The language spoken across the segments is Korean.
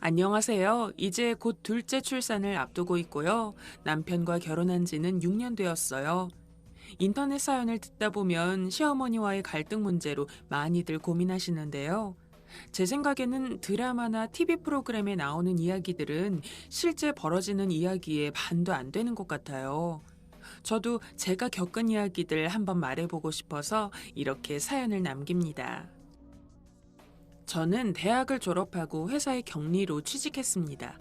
안녕하세요. 이제 곧 둘째 출산을 앞두고 있고요. 남편과 결혼한 지는 6년 되었어요. 인터넷 사연을 듣다 보면 시어머니와의 갈등 문제로 많이들 고민하시는데요. 제 생각에는 드라마나 TV 프로그램에 나오는 이야기들은 실제 벌어지는 이야기의 반도 안 되는 것 같아요. 저도 제가 겪은 이야기들 한번 말해보고 싶어서 이렇게 사연을 남깁니다. 저는 대학을 졸업하고 회사의 격리로 취직했습니다.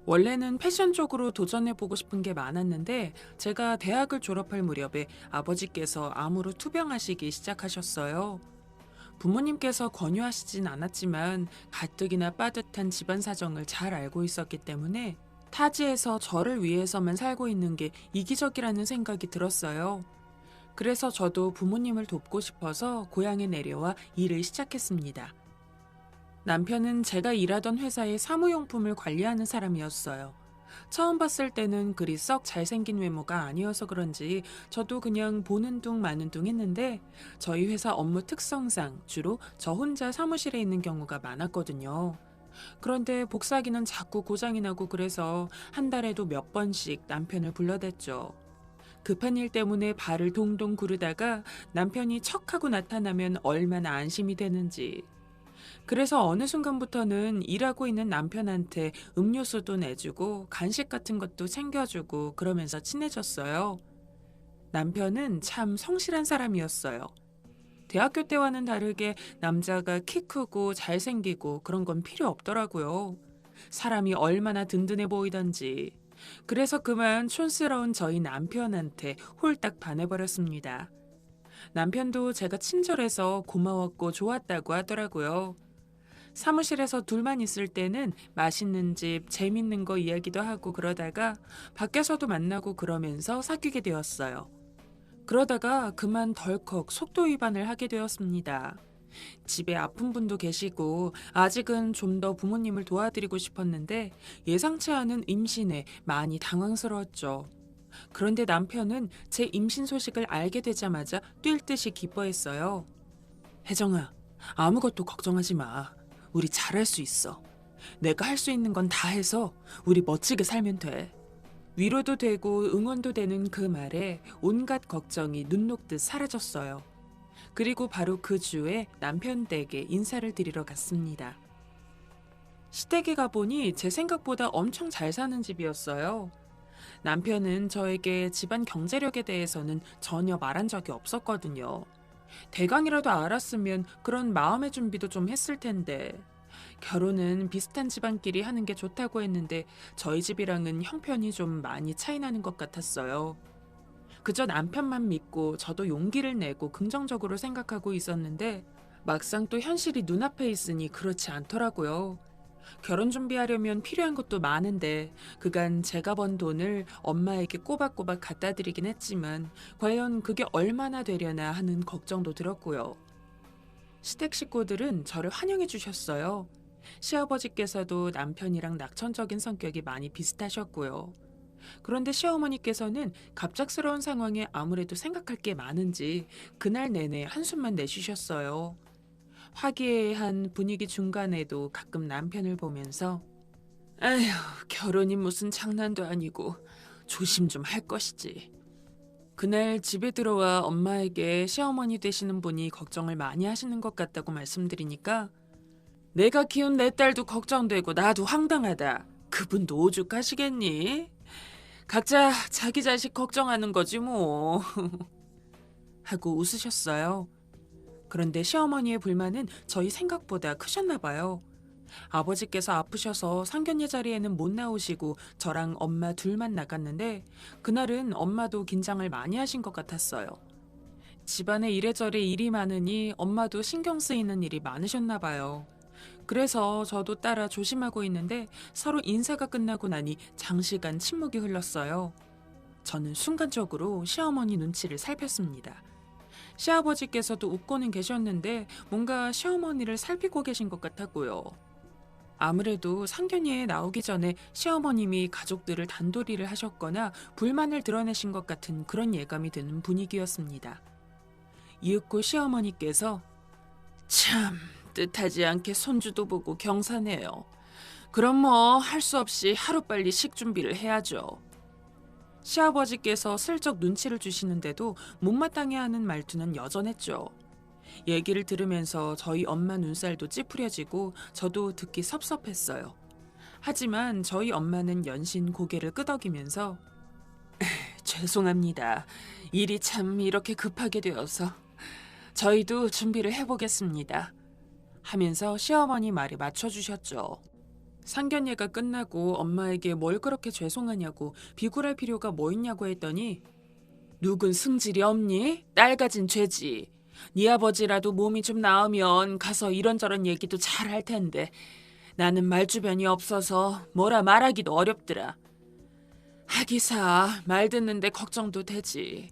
원래는 패션 쪽으로 도전해보고 싶은 게 많았는데 제가 대학을 졸업할 무렵에 아버지께서 암으로 투병하시기 시작하셨어요. 부모님께서 권유하시진 않았지만 가뜩이나 빠듯한 집안 사정을 잘 알고 있었기 때문에 타지에서 저를 위해서만 살고 있는 게 이기적이라는 생각이 들었어요. 그래서 저도 부모님을 돕고 싶어서 고향에 내려와 일을 시작했습니다. 남편은 제가 일하던 회사의 사무용품을 관리하는 사람이었어요. 처음 봤을 때는 그리 썩 잘생긴 외모가 아니어서 그런지 저도 그냥 보는 둥 마는 둥 했는데 저희 회사 업무 특성상 주로 저 혼자 사무실에 있는 경우가 많았거든요. 그런데 복사기는 자꾸 고장이 나고 그래서 한 달에도 몇 번씩 남편을 불러댔죠. 급한 일 때문에 발을 동동 구르다가 남편이 척하고 나타나면 얼마나 안심이 되는지. 그래서 어느 순간부터는 일하고 있는 남편한테 음료수도 내주고 간식 같은 것도 챙겨주고 그러면서 친해졌어요. 남편은 참 성실한 사람이었어요. 대학교 때와는 다르게 남자가 키 크고 잘생기고 그런 건 필요 없더라고요. 사람이 얼마나 든든해 보이던지. 그래서 그만 촌스러운 저희 남편한테 홀딱 반해버렸습니다. 남편도 제가 친절해서 고마웠고 좋았다고 하더라고요. 사무실에서 둘만 있을 때는 맛있는 집, 재밌는 거 이야기도 하고 그러다가 밖에서도 만나고 그러면서 사귀게 되었어요. 그러다가 그만 덜컥 속도 위반을 하게 되었습니다. 집에 아픈 분도 계시고 아직은 좀 더 부모님을 도와드리고 싶었는데 예상치 않은 임신에 많이 당황스러웠죠. 그런데 남편은 제 임신 소식을 알게 되자마자 뛸 듯이 기뻐했어요. 혜정아, 아무것도 걱정하지 마. 우리 잘할 수 있어. 내가 할 수 있는 건 다 해서 우리 멋지게 살면 돼. 위로도 되고 응원도 되는 그 말에 온갖 걱정이 눈 녹듯 사라졌어요. 그리고 바로 그 주에 남편 댁에 인사를 드리러 갔습니다. 시댁에 가보니 제 생각보다 엄청 잘 사는 집이었어요. 남편은 저에게 집안 경제력에 대해서는 전혀 말한 적이 없었거든요. 대강이라도 알았으면 그런 마음의 준비도 좀 했을 텐데. 결혼은 비슷한 집안끼리 하는 게 좋다고 했는데 저희 집이랑은 형편이 좀 많이 차이 나는 것 같았어요. 그저 남편만 믿고 저도 용기를 내고 긍정적으로 생각하고 있었는데 막상 또 현실이 눈앞에 있으니 그렇지 않더라고요. 결혼 준비하려면 필요한 것도 많은데 그간 제가 번 돈을 엄마에게 꼬박꼬박 갖다 드리긴 했지만 과연 그게 얼마나 되려나 하는 걱정도 들었고요. 시댁 식구들은 저를 환영해 주셨어요. 시아버지께서도 남편이랑 낙천적인 성격이 많이 비슷하셨고요. 그런데 시어머니께서는 갑작스러운 상황에 아무래도 생각할 게 많은지 그날 내내 한숨만 내쉬셨어요. 화기애애한 분위기 중간에도 가끔 남편을 보면서 아휴, 결혼이 무슨 장난도 아니고 조심 좀 할 것이지. 그날 집에 들어와 엄마에게 시어머니 되시는 분이 걱정을 많이 하시는 것 같다고 말씀드리니까 내가 키운 내 딸도 걱정되고 나도 황당하다. 그분도 오죽하시겠니? 각자 자기 자식 걱정하는 거지 뭐. 하고 웃으셨어요. 그런데 시어머니의 불만은 저희 생각보다 크셨나 봐요. 아버지께서 아프셔서 상견례 자리에는 못 나오시고 저랑 엄마 둘만 나갔는데 그날은 엄마도 긴장을 많이 하신 것 같았어요. 집안에 이래저래 일이 많으니 엄마도 신경 쓰이는 일이 많으셨나 봐요. 그래서 저도 따라 조심하고 있는데 서로 인사가 끝나고 나니 장시간 침묵이 흘렀어요. 저는 순간적으로 시어머니 눈치를 살폈습니다. 시아버지께서도 웃고는 계셨는데 뭔가 시어머니를 살피고 계신 것 같았고요. 아무래도 상견례에 나오기 전에 시어머님이 가족들을 단도리를 하셨거나 불만을 드러내신 것 같은 그런 예감이 드는 분위기였습니다. 이윽고 시어머니께서 참 뜻하지 않게 손주도 보고 경사네요. 그럼 뭐 할 수 없이 하루빨리 식준비를 해야죠. 시아버지께서 슬쩍 눈치를 주시는데도 못마땅해 하는 말투는 여전했죠. 얘기를 들으면서 저희 엄마 눈살도 찌푸려지고 저도 듣기 섭섭했어요. 하지만 저희 엄마는 연신 고개를 끄덕이면서 죄송합니다. 일이 참 이렇게 급하게 되어서 저희도 준비를 해보겠습니다. 하면서 시어머니 말에 맞춰주셨죠. 상견례가 끝나고 엄마에게 뭘 그렇게 죄송하냐고 비굴할 필요가 뭐 있냐고 했더니 누군 승질이 없니? 딸 가진 죄지. 네 아버지라도 몸이 좀 나으면 가서 이런저런 얘기도 잘 할 텐데 나는 말주변이 없어서 뭐라 말하기도 어렵더라. 하기사 말 듣는데 걱정도 되지.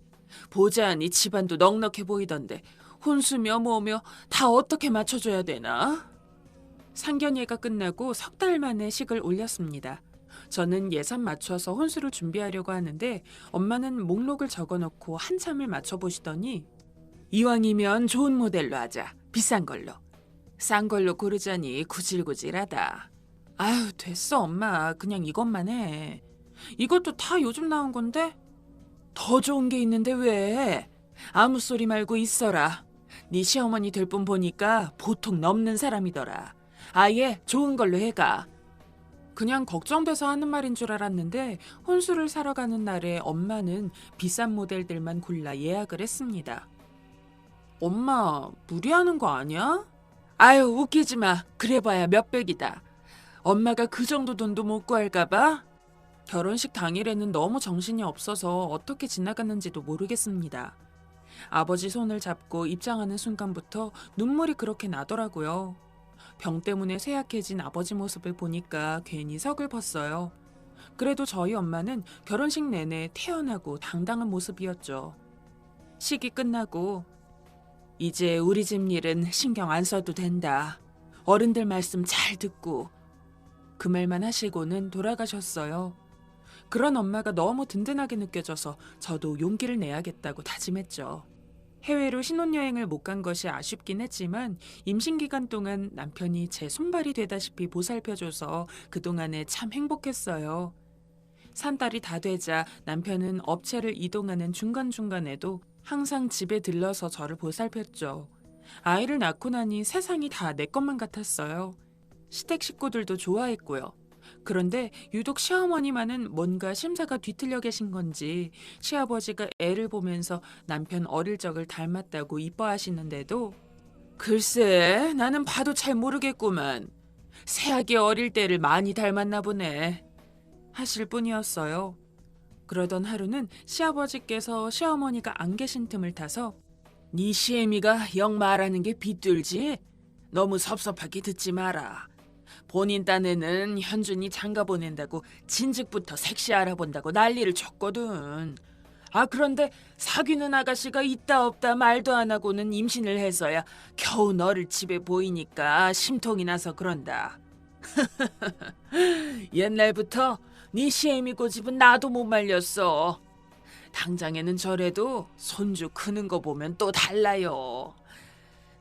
보자하니 집안도 넉넉해 보이던데 혼수며 뭐며 다 어떻게 맞춰줘야 되나? 상견례가 끝나고 석 달 만에 식을 올렸습니다. 저는 예산 맞춰서 혼수를 준비하려고 하는데 엄마는 목록을 적어놓고 한참을 맞춰보시더니 이왕이면 좋은 모델로 하자. 비싼 걸로. 싼 걸로 고르자니 구질구질하다. 아유 됐어 엄마. 그냥 이것만 해. 이것도 다 요즘 나온 건데? 더 좋은 게 있는데 왜? 아무 소리 말고 있어라. 네 시어머니 될 분 보니까 보통 넘는 사람이더라. 아예 좋은 걸로 해가. 그냥 걱정돼서 하는 말인 줄 알았는데 혼수를 사러 가는 날에 엄마는 비싼 모델들만 골라 예약을 했습니다. 엄마 무리하는 거 아니야? 아유 웃기지 마. 그래봐야 몇백이다. 엄마가 그 정도 돈도 못 구할까 봐? 결혼식 당일에는 너무 정신이 없어서 어떻게 지나갔는지도 모르겠습니다. 아버지 손을 잡고 입장하는 순간부터 눈물이 그렇게 나더라고요. 병 때문에 쇠약해진 아버지 모습을 보니까 괜히 서글펐어요. 그래도 저희 엄마는 결혼식 내내 태연하고 당당한 모습이었죠. 식이 끝나고 이제 우리 집 일은 신경 안 써도 된다. 어른들 말씀 잘 듣고. 그 말만 하시고는 돌아가셨어요. 그런 엄마가 너무 든든하게 느껴져서 저도 용기를 내야겠다고 다짐했죠. 해외로 신혼여행을 못 간 것이 아쉽긴 했지만 임신 기간 동안 남편이 제 손발이 되다시피 보살펴줘서 그동안에 참 행복했어요. 산딸이 다 되자 남편은 업체를 이동하는 중간중간에도 항상 집에 들러서 저를 보살폈죠. 아이를 낳고 나니 세상이 다 내 것만 같았어요. 시댁 식구들도 좋아했고요. 그런데 유독 시어머니만은 뭔가 심사가 뒤틀려 계신 건지 시아버지가 애를 보면서 남편 어릴 적을 닮았다고 이뻐하시는데도 글쎄 나는 봐도 잘 모르겠구만. 새아기 어릴 때를 많이 닮았나 보네. 하실 뿐이었어요. 그러던 하루는 시아버지께서 시어머니가 안 계신 틈을 타서 네 시애미가 영 말하는 게 비뚤지? 너무 섭섭하게 듣지 마라. 본인 딴에는 현준이 장가 보낸다고 진즉부터 색시 알아본다고 난리를 쳤거든. 아 그런데 사귀는 아가씨가 있다 없다 말도 안 하고는 임신을 해서야 겨우 너를 집에 보이니까 심통이 나서 그런다. 옛날부터 네 시애미 고집은 나도 못 말렸어. 당장에는 저래도 손주 크는 거 보면 또 달라요.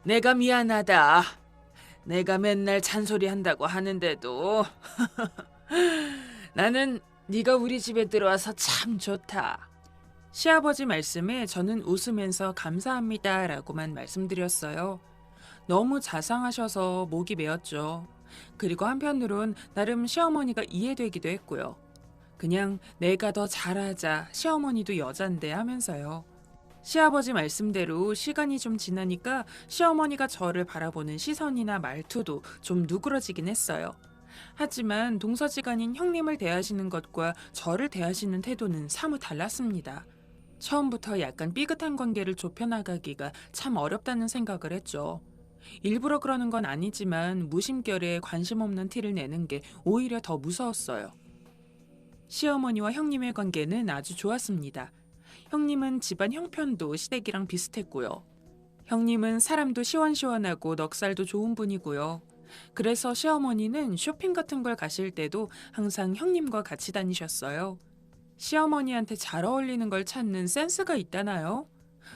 내가 미안하다. 내가 맨날 잔소리 한다고 하는데도 나는 네가 우리 집에 들어와서 참 좋다. 시아버지 말씀에 저는 웃으면서 감사합니다라고만 말씀드렸어요. 너무 자상하셔서 목이 메었죠. 그리고 한편으론 나름 시어머니가 이해되기도 했고요. 그냥 내가 더 잘하자 시어머니도 여잔데 하면서요. 시아버지 말씀대로 시간이 좀 지나니까 시어머니가 저를 바라보는 시선이나 말투도 좀 누그러지긴 했어요. 하지만 동서지간인 형님을 대하시는 것과 저를 대하시는 태도는 사뭇 달랐습니다. 처음부터 약간 삐끗한 관계를 좁혀나가기가 참 어렵다는 생각을 했죠. 일부러 그러는 건 아니지만 무심결에 관심 없는 티를 내는 게 오히려 더 무서웠어요. 시어머니와 형님의 관계는 아주 좋았습니다. 형님은 집안 형편도 시댁이랑 비슷했고요. 형님은 사람도 시원시원하고 넉살도 좋은 분이고요. 그래서 시어머니는 쇼핑 같은 걸 가실 때도 항상 형님과 같이 다니셨어요. 시어머니한테 잘 어울리는 걸 찾는 센스가 있다나요?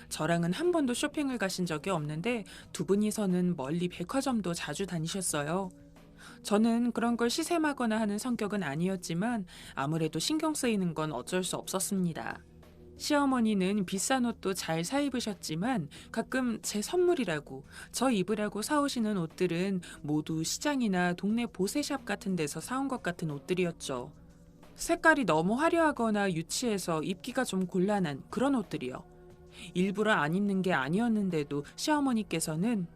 저랑은 한 번도 쇼핑을 가신 적이 없는데 두 분이서는 멀리 백화점도 자주 다니셨어요. 저는 그런 걸 시샘하거나 하는 성격은 아니었지만 아무래도 신경 쓰이는 건 어쩔 수 없었습니다. 시어머니는 비싼 옷도 잘 사 입으셨지만 가끔 제 선물이라고 저 입으라고 사오시는 옷들은 모두 시장이나 동네 보세샵 같은 데서 사온 것 같은 옷들이었죠. 색깔이 너무 화려하거나 유치해서 입기가 좀 곤란한 그런 옷들이요. 일부러 안 입는 게 아니었는데도 시어머니께서는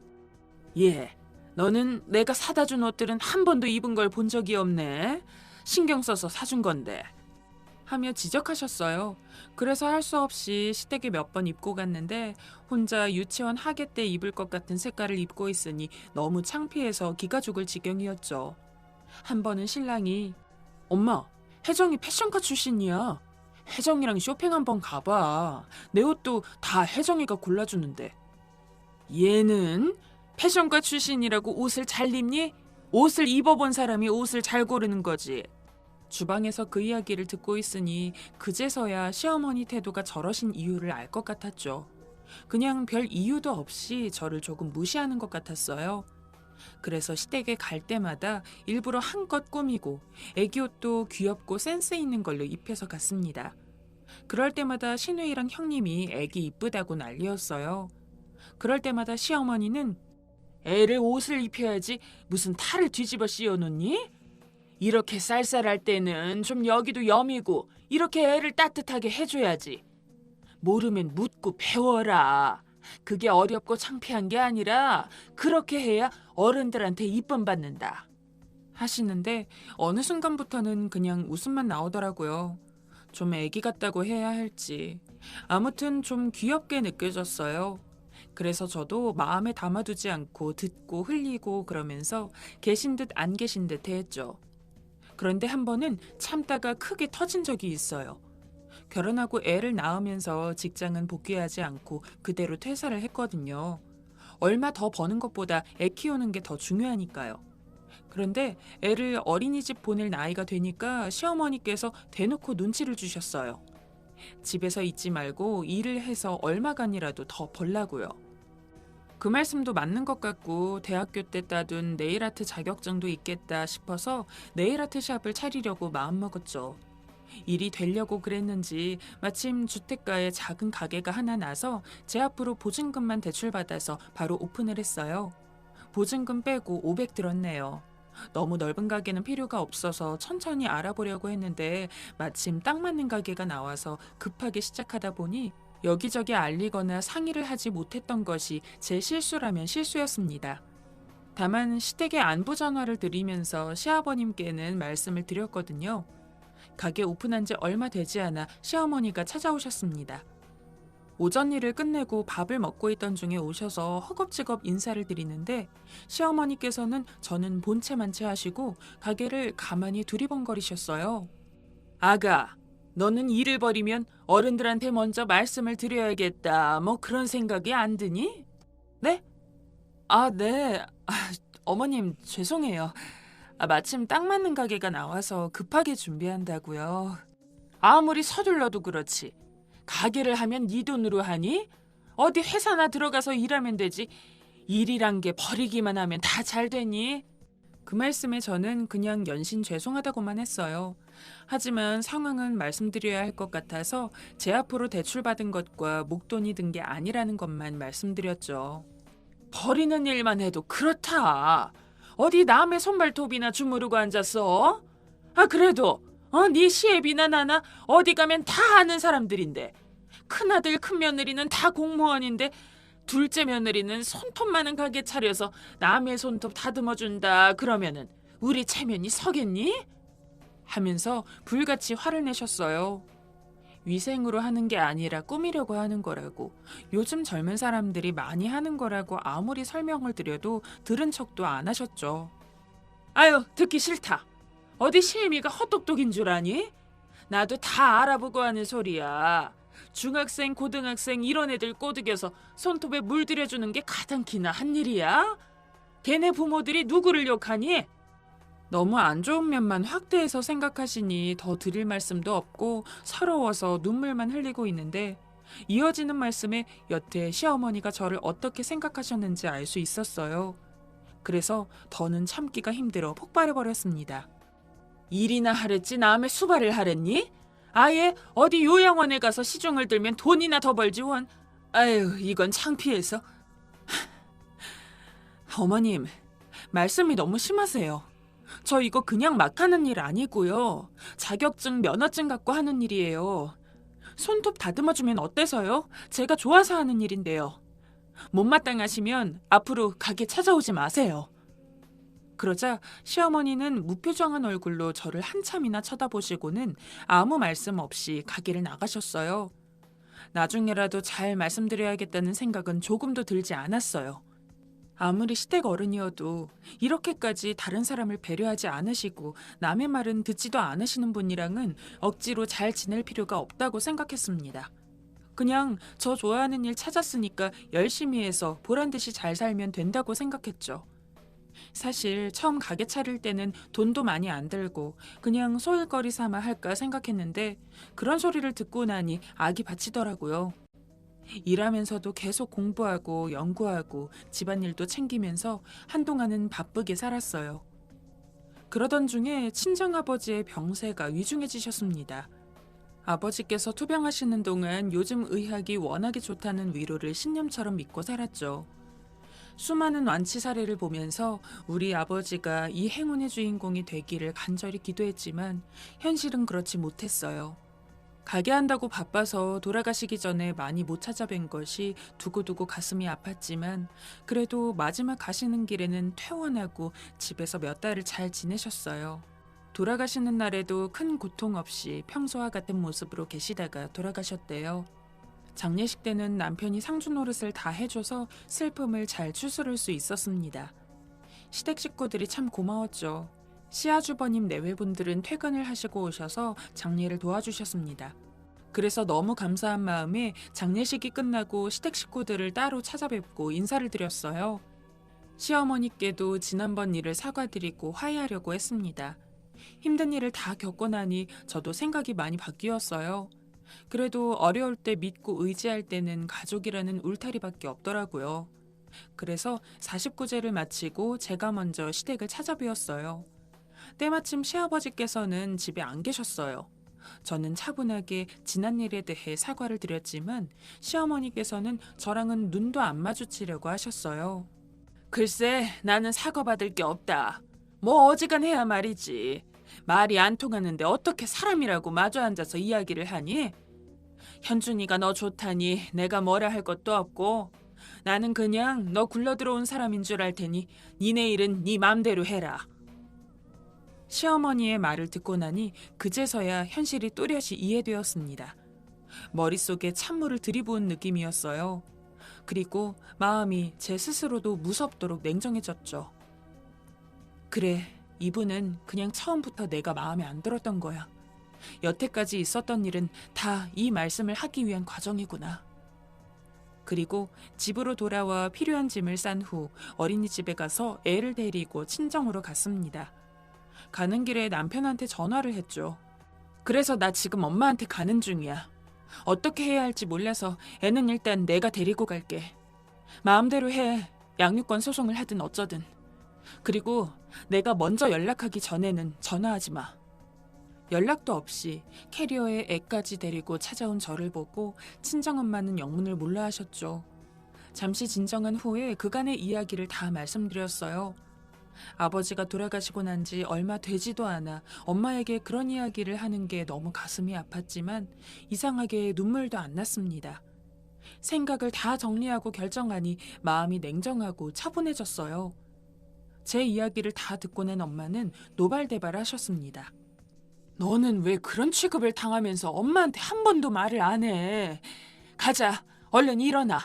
예, 너는 내가 사다 준 옷들은 한 번도 입은 걸 본 적이 없네. 신경 써서 사준 건데. 하며 지적하셨어요. 그래서 할 수 없이 시댁에 몇 번 입고 갔는데 혼자 유치원 하계 때 입을 것 같은 색깔을 입고 있으니 너무 창피해서 기가 죽을 지경이었죠. 한 번은 신랑이 엄마, 혜정이 패션과 출신이야. 혜정이랑 쇼핑 한번 가봐. 내 옷도 다 혜정이가 골라주는데. 얘는 패션과 출신이라고 옷을 잘 입니? 옷을 입어본 사람이 옷을 잘 고르는 거지. 주방에서 그 이야기를 듣고 있으니 그제서야 시어머니 태도가 저러신 이유를 알 것 같았죠. 그냥 별 이유도 없이 저를 조금 무시하는 것 같았어요. 그래서 시댁에 갈 때마다 일부러 한껏 꾸미고 애기 옷도 귀엽고 센스 있는 걸로 입혀서 갔습니다. 그럴 때마다 시누이랑 형님이 애기 이쁘다고 난리였어요. 그럴 때마다 시어머니는 애를 옷을 입혀야지 무슨 탈을 뒤집어 씌워놓니? 이렇게 쌀쌀할 때는 좀 여기도 여미고 이렇게 애를 따뜻하게 해줘야지. 모르면 묻고 배워라. 그게 어렵고 창피한 게 아니라 그렇게 해야 어른들한테 이쁨 받는다. 하시는데 어느 순간부터는 그냥 웃음만 나오더라고요. 좀 애기 같다고 해야 할지. 아무튼 좀 귀엽게 느껴졌어요. 그래서 저도 마음에 담아두지 않고 듣고 흘리고 그러면서 계신 듯 안 계신 듯 했죠. 그런데 한 번은 참다가 크게 터진 적이 있어요. 결혼하고 애를 낳으면서 직장은 복귀하지 않고 그대로 퇴사를 했거든요. 얼마 더 버는 것보다 애 키우는 게 더 중요하니까요. 그런데 애를 어린이집 보낼 나이가 되니까 시어머니께서 대놓고 눈치를 주셨어요. 집에서 있지 말고 일을 해서 얼마간이라도 더 벌라고요. 그 말씀도 맞는 것 같고 대학교 때 따둔 네일아트 자격증도 있겠다 싶어서 네일아트 샵을 차리려고 마음먹었죠. 일이 되려고 그랬는지 마침 주택가에 작은 가게가 하나 나서 제 앞으로 보증금만 대출받아서 바로 오픈을 했어요. 보증금 빼고 500 들었네요. 너무 넓은 가게는 필요가 없어서 천천히 알아보려고 했는데 마침 딱 맞는 가게가 나와서 급하게 시작하다 보니 여기저기 알리거나 상의를 하지 못했던 것이 제 실수라면 실수였습니다. 다만 시댁에 안부 전화를 드리면서 시아버님께는 말씀을 드렸거든요. 가게 오픈한 지 얼마 되지 않아 시어머니가 찾아오셨습니다. 오전 일을 끝내고 밥을 먹고 있던 중에 오셔서 허겁지겁 인사를 드리는데 시어머니께서는 저는 본체만체 하시고 가게를 가만히 두리번거리셨어요. 아가, 너는 일을 벌이면 어른들한테 먼저 말씀을 드려야겠다. 뭐 그런 생각이 안 드니? 네? 아, 네. 어머님 죄송해요. 마침 딱 맞는 가게가 나와서 급하게 준비한다고요. 아무리 서둘러도 그렇지. 가게를 하면 네 돈으로 하니? 어디 회사나 들어가서 일하면 되지. 일이란 게 버리기만 하면 다 잘 되니? 그 말씀에 저는 그냥 연신 죄송하다고만 했어요. 하지만 상황은 말씀드려야 할 것 같아서 제 앞으로 대출받은 것과 목돈이 든 게 아니라는 것만 말씀드렸죠. 버리는 일만 해도 그렇다. 어디 남의 손발톱이나 주무르고 앉았어? 그래도 네 시애비나 나나 어디 가면 다 아는 사람들인데 큰아들 큰며느리는 다 공무원인데 둘째 며느리는 손톱 많은 가게 차려서 남의 손톱 다듬어준다 그러면은 우리 체면이 서겠니? 하면서 불같이 화를 내셨어요. 위생으로 하는 게 아니라 꾸미려고 하는 거라고, 요즘 젊은 사람들이 많이 하는 거라고 아무리 설명을 드려도 들은 척도 안 하셨죠. 아유, 듣기 싫다. 어디 시애미가 헛똑똑인 줄 아니? 나도 다 알아보고 하는 소리야. 중학생, 고등학생 이런 애들 꼬드겨서 손톱에 물들여주는 게 가당키나 한 일이야? 걔네 부모들이 누구를 욕하니? 너무 안 좋은 면만 확대해서 생각하시니 더 드릴 말씀도 없고 서러워서 눈물만 흘리고 있는데 이어지는 말씀에 여태 시어머니가 저를 어떻게 생각하셨는지 알 수 있었어요. 그래서 더는 참기가 힘들어 폭발해버렸습니다. 일이나 하랬지 남의 수발을 하랬니? 아예 어디 요양원에 가서 시중을 들면 돈이나 더 벌지 원. 아유, 이건 창피해서. 어머님, 말씀이 너무 심하세요. 저 이거 그냥 막 하는 일 아니고요. 자격증, 면허증 갖고 하는 일이에요. 손톱 다듬어주면 어때서요? 제가 좋아서 하는 일인데요. 못마땅하시면 앞으로 가게 찾아오지 마세요. 그러자 시어머니는 무표정한 얼굴로 저를 한참이나 쳐다보시고는 아무 말씀 없이 가게를 나가셨어요. 나중에라도 잘 말씀드려야겠다는 생각은 조금도 들지 않았어요. 아무리 시댁 어른이어도 이렇게까지 다른 사람을 배려하지 않으시고 남의 말은 듣지도 않으시는 분이랑은 억지로 잘 지낼 필요가 없다고 생각했습니다. 그냥 저 좋아하는 일 찾았으니까 열심히 해서 보란듯이 잘 살면 된다고 생각했죠. 사실 처음 가게 차릴 때는 돈도 많이 안 들고 그냥 소일거리 삼아 할까 생각했는데 그런 소리를 듣고 나니 악이 받치더라고요. 일하면서도 계속 공부하고 연구하고 집안일도 챙기면서 한동안은 바쁘게 살았어요. 그러던 중에 친정아버지의 병세가 위중해지셨습니다. 아버지께서 투병하시는 동안 요즘 의학이 워낙에 좋다는 위로를 신념처럼 믿고 살았죠. 수많은 완치 사례를 보면서 우리 아버지가 이 행운의 주인공이 되기를 간절히 기도했지만 현실은 그렇지 못했어요. 가게 한다고 바빠서 돌아가시기 전에 많이 못 찾아뵌 것이 두고두고 가슴이 아팠지만 그래도 마지막 가시는 길에는 퇴원하고 집에서 몇 달을 잘 지내셨어요. 돌아가시는 날에도 큰 고통 없이 평소와 같은 모습으로 계시다가 돌아가셨대요. 장례식 때는 남편이 상주 노릇을 다 해줘서 슬픔을 잘 추스를 수 있었습니다. 시댁 식구들이 참 고마웠죠. 시아주버님 내외분들은 퇴근을 하시고 오셔서 장례를 도와주셨습니다. 그래서 너무 감사한 마음에 장례식이 끝나고 시댁 식구들을 따로 찾아뵙고 인사를 드렸어요. 시어머니께도 지난번 일을 사과드리고 화해하려고 했습니다. 힘든 일을 다 겪고 나니 저도 생각이 많이 바뀌었어요. 그래도 어려울 때 믿고 의지할 때는 가족이라는 울타리밖에 없더라고요. 그래서 49제를 마치고 제가 먼저 시댁을 찾아뵈었어요. 때마침 시아버지께서는 집에 안 계셨어요. 저는 차분하게 지난 일에 대해 사과를 드렸지만 시어머니께서는 저랑은 눈도 안 마주치려고 하셨어요. 글쎄, 나는 사과받을 게 없다. 뭐 어지간해야 말이지. 말이 안 통하는데 어떻게 사람이라고 마주 앉아서 이야기를 하니? 현준이가 너 좋다니 내가 뭐라 할 것도 없고 나는 그냥 너 굴러들어온 사람인 줄 알 테니 니네 일은 네 맘대로 해라. 시어머니의 말을 듣고 나니 그제서야 현실이 또렷이 이해되었습니다. 머릿속에 찬물을 들이부은 느낌이었어요. 그리고 마음이 제 스스로도 무섭도록 냉정해졌죠. 그래, 이분은 그냥 처음부터 내가 마음에 안 들었던 거야. 여태까지 있었던 일은 다 이 말씀을 하기 위한 과정이구나. 그리고 집으로 돌아와 필요한 짐을 싼 후 어린이집에 가서 애를 데리고 친정으로 갔습니다. 가는 길에 남편한테 전화를 했죠. 그래서 나 지금 엄마한테 가는 중이야. 어떻게 해야 할지 몰라서 애는 일단 내가 데리고 갈게. 마음대로 해. 양육권 소송을 하든 어쩌든. 그리고 내가 먼저 연락하기 전에는 전화하지 마. 연락도 없이 캐리어에 애까지 데리고 찾아온 저를 보고 친정엄마는 영문을 몰라 하셨죠. 잠시 진정한 후에 그간의 이야기를 다 말씀드렸어요. 아버지가 돌아가시고 난 지 얼마 되지도 않아 엄마에게 그런 이야기를 하는 게 너무 가슴이 아팠지만 이상하게 눈물도 안 났습니다. 생각을 다 정리하고 결정하니 마음이 냉정하고 차분해졌어요. 제 이야기를 다 듣고 난 엄마는 노발대발하셨습니다. 너는 왜 그런 취급을 당하면서 엄마한테 한 번도 말을 안 해? 가자, 얼른 일어나.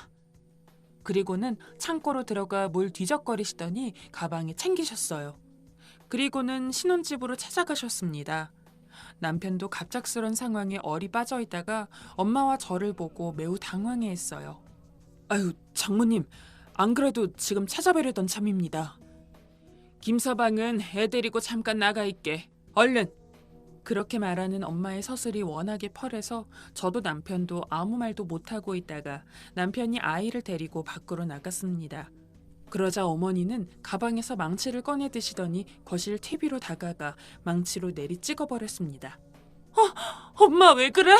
그리고는 창고로 들어가 뭘 뒤적거리시더니 가방에 챙기셨어요. 그리고는 신혼집으로 찾아가셨습니다. 남편도 갑작스런 상황에 얼이 빠져 있다가 엄마와 저를 보고 매우 당황해했어요. 아유, 장모님, 안 그래도 지금 찾아뵈려던 참입니다. 김서방은 애 데리고 잠깐 나가 있게. 얼른! 그렇게 말하는 엄마의 서슬이 워낙에 펄해서 저도 남편도 아무 말도 못하고 있다가 남편이 아이를 데리고 밖으로 나갔습니다. 그러자 어머니는 가방에서 망치를 꺼내 드시더니 거실 TV로 다가가 망치로 내리 찍어버렸습니다. 엄마 왜 그래?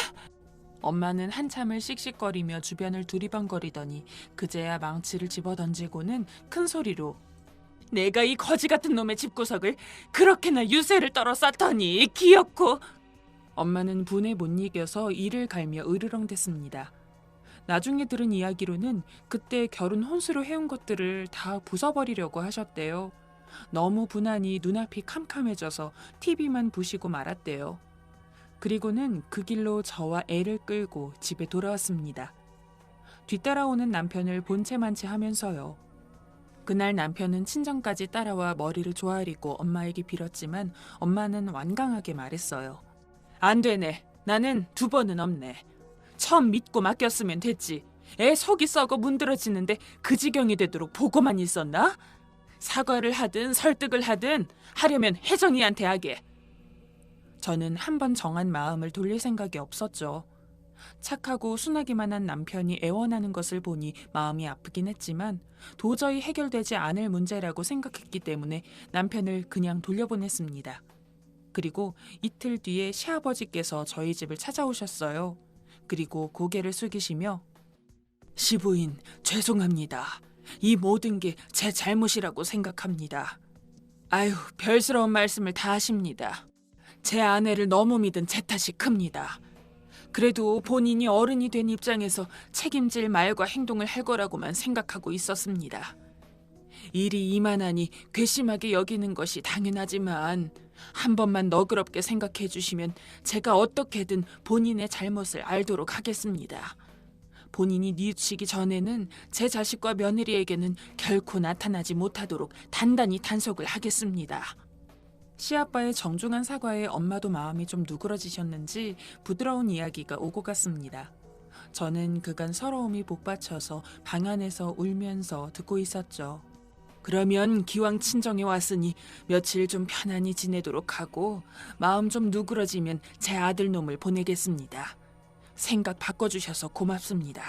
엄마는 한참을 씩씩거리며 주변을 두리번거리더니 그제야 망치를 집어던지고는 큰 소리로 내가 이 거지 같은 놈의 집구석을 그렇게나 유세를 떨어 쌓더니 기어코. 엄마는 분에 못 이겨서 이를 갈며 으르렁댔습니다. 나중에 들은 이야기로는 그때 결혼 혼수로 해온 것들을 다 부숴버리려고 하셨대요. 너무 분하니 눈앞이 캄캄해져서 TV만 부시고 말았대요. 그리고는 그 길로 저와 애를 끌고 집에 돌아왔습니다. 뒤따라오는 남편을 본체만치 하면서요. 그날 남편은 친정까지 따라와 머리를 조아리고 엄마에게 빌었지만 엄마는 완강하게 말했어요. 안 되네. 나는 2번은 없네. 처음 믿고 맡겼으면 됐지. 애 속이 썩어 문드러지는데 그 지경이 되도록 보고만 있었나? 사과를 하든 설득을 하든 하려면 혜정이한테 하게. 저는 한 번 정한 마음을 돌릴 생각이 없었죠. 착하고 순하기만 한 남편이 애원하는 것을 보니 마음이 아프긴 했지만 도저히 해결되지 않을 문제라고 생각했기 때문에 남편을 그냥 돌려보냈습니다. 그리고 이틀 뒤에 시아버지께서 저희 집을 찾아오셨어요. 그리고 고개를 숙이시며 시부인 죄송합니다. 이 모든 게 제 잘못이라고 생각합니다. 아유, 별스러운 말씀을 다 하십니다. 제 아내를 너무 믿은 제 탓이 큽니다. 그래도 본인이 어른이 된 입장에서 책임질 말과 행동을 할 거라고만 생각하고 있었습니다. 일이 이만하니 괘씸하게 여기는 것이 당연하지만 한 번만 너그럽게 생각해 주시면 제가 어떻게든 본인의 잘못을 알도록 하겠습니다. 본인이 뉘우치기 전에는 제 자식과 며느리에게는 결코 나타나지 못하도록 단단히 단속을 하겠습니다. 시아빠의 정중한 사과에 엄마도 마음이 좀 누그러지셨는지 부드러운 이야기가 오고 갔습니다. 저는 그간 서러움이 복받쳐서 방 안에서 울면서 듣고 있었죠. 그러면 기왕 친정에 왔으니 며칠 좀 편안히 지내도록 하고 마음 좀 누그러지면 제 아들놈을 보내겠습니다. 생각 바꿔주셔서 고맙습니다.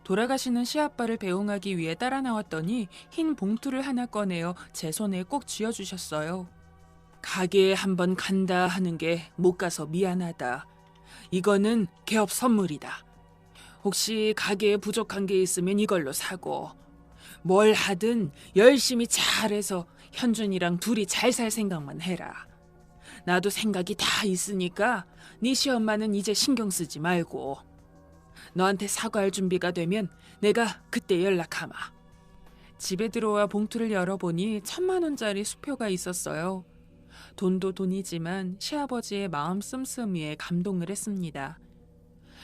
돌아가시는 시아빠를 배웅하기 위해 따라 나왔더니 흰 봉투를 하나 꺼내어 제 손에 꼭 쥐어주셨어요. 가게에 한번 간다 하는 게 못 가서 미안하다. 이거는 개업 선물이다. 혹시 가게에 부족한 게 있으면 이걸로 사고 뭘 하든 열심히 잘해서 현준이랑 둘이 잘 살 생각만 해라. 나도 생각이 다 있으니까 네 시엄마는 이제 신경 쓰지 말고 너한테 사과할 준비가 되면 내가 그때 연락하마. 집에 들어와 봉투를 열어보니 1,000만 원짜리 수표가 있었어요. 돈도 돈이지만 시아버지의 마음 씀씀이에 감동을 했습니다.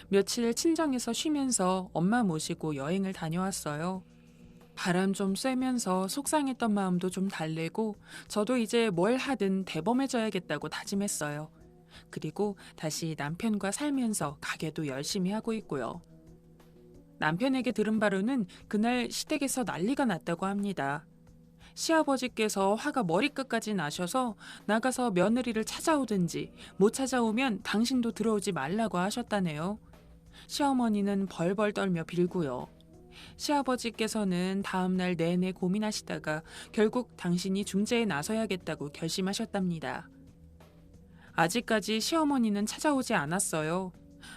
며칠 친정에서 쉬면서 엄마 모시고 여행을 다녀왔어요. 바람 좀 쐬면서 속상했던 마음도 좀 달래고 저도 이제 뭘 하든 대범해져야겠다고 다짐했어요. 그리고 다시 남편과 살면서 가게도 열심히 하고 있고요. 남편에게 들은 바로는 그날 시댁에서 난리가 났다고 합니다. 시아버지께서 화가 머리끝까지 나셔서 나가서 며느리를 찾아오든지 못 찾아오면 당신도 들어오지 말라고 하셨다네요. 시어머니는 벌벌 떨며 빌고요. 시아버지께서는 다음날 내내 고민하시다가 결국 당신이 중재에 나서야겠다고 결심하셨답니다. 아직까지 시어머니는 찾아오지 않았어요.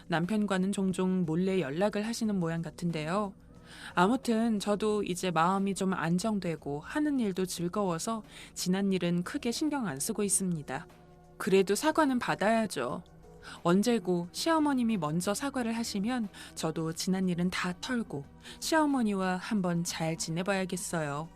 남편과는 종종 몰래 연락을 하시는 모양 같은데요. 아무튼 저도 이제 마음이 좀 안정되고 하는 일도 즐거워서 지난 일은 크게 신경 안 쓰고 있습니다. 그래도 사과는 받아야죠. 언제고 시어머님이 먼저 사과를 하시면 저도 지난 일은 다 털고 시어머니와 한번 잘 지내봐야겠어요.